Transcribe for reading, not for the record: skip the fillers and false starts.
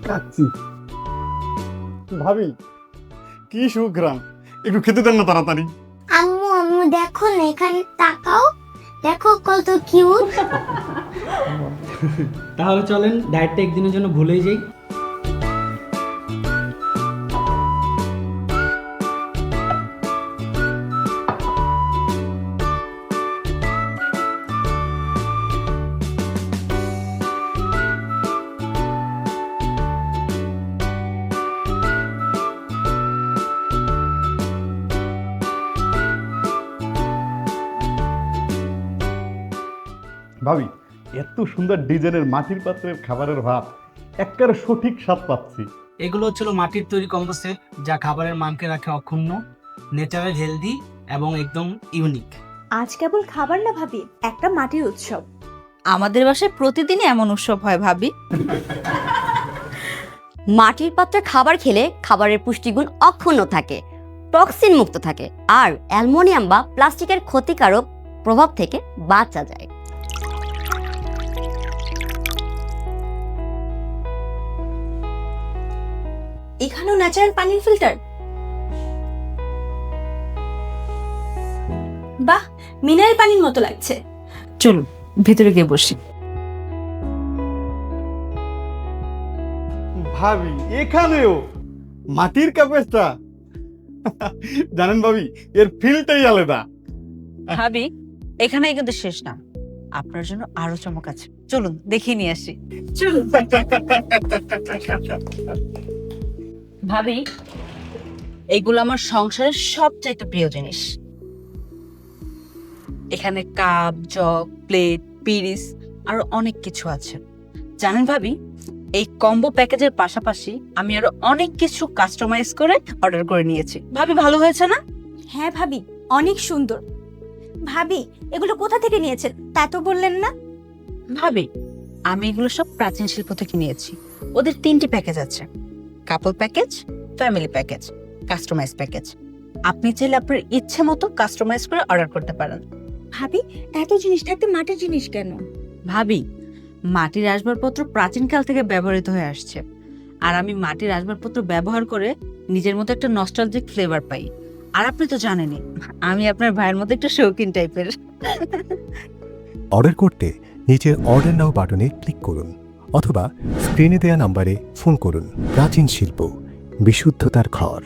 খাচ্ছি। ভাবি কি সুঘ্রাণ, একটু খেতে দেন না তাড়াতাড়ি। আম্মু আম্মু দেখো না, এখানে তাকাও, দেখো কত কিউট। তাহলে চলেন ডায়েটটা একদিনের জন্য ভুলেই যাই। ভাবি এত সুন্দর ডিজাইনের মাটির পাত্রের খাবারের ভাত, একেবারে সঠিক স্বাদ পাচ্ছি। এগুলো হচ্ছিল মাটির তৈরি কম্বো সেট, যা খাবারের মানকে রাখে অক্ষুণ্ণ, ন্যাচারাল, হেলদি এবং একদম ইউনিক। আজ কেবল খাবার না ভাবি, একটা মাটির উৎসব। আমাদের বাসায় প্রতিদিনই এমন উৎসব হয় ভাবি। মাটির পাত্রে খাবার খেলে খাবারের পুষ্টিগুণ অক্ষুণ্ণ থাকে, টক্সিন মুক্ত থাকে, আর অ্যালুমিনিয়াম বা প্লাস্টিকের ক্ষতিকারক প্রভাব থেকে বাঁচা যায়। এখানেও ন্যাচারাল পানির ফিল্টার। বাহ, মিনারেল পানির মতো লাগছে। চলুন ভেতরে গিয়ে বসি। ভাবি এখানেও মাটির কাপেরটা, জানেন ভাবি এর ফিলটাই আলাদা। ভাবি এখানেই কিন্তু শেষ না, আপনার জন্য আরো চমক আছে, চলুন দেখিয়ে নিয়ে আসি। ভাবি এইগুলো আমার সংসারের সবচাইতে প্রিয় জিনিস। এখানে কাপ, জগ, প্লেট, পিরিস আরো অনেক কিছু আছে। জানেন ভাবি, এই কম্বো প্যাকেজের পাশাপাশি আমি আরো অনেক কিছু কাস্টমাইজ করে অর্ডার করে নিয়েছি। ভাবি ভালো হয়েছে না? হ্যাঁ ভাবি, অনেক সুন্দর। ভাবি এগুলো কোথা থেকে নিয়েছেন তা তো বললেন না। ভাবি আমি এগুলো সব প্রাচীন শিল্প থেকে নিয়েছি। ওদের 3টি প্যাকেজ আছে, couple package, family package, customise package. আপনি চাইলে আপনার ইচ্ছে মতো কাস্টমাইজ করে অর্ডার করতে পারেন। ভাবি এত জিনিস থাকতে মাটির জিনিস কেন? ভাবি মাটির আসবাবপত্র প্রাচীনকাল থেকে ব্যবহৃত হয়ে আসছে, আর আমি মাটির আসবাবপত্র ব্যবহার করে নিজের মতো একটা নস্টালজিক ফ্লেভার পাই। আর আপনি তো জানেনই আমি আপনার ভাইয়ের মতো একটু শৌখিন টাইপের। অর্ডার করতে নিচের অর্ডার নাও বাটনে ক্লিক করুন অথবা স্ক্রিনে দেওয়া নম্বরে ফোন করুন। প্রাচীন শিল্প, বিশুদ্ধতার ঘর।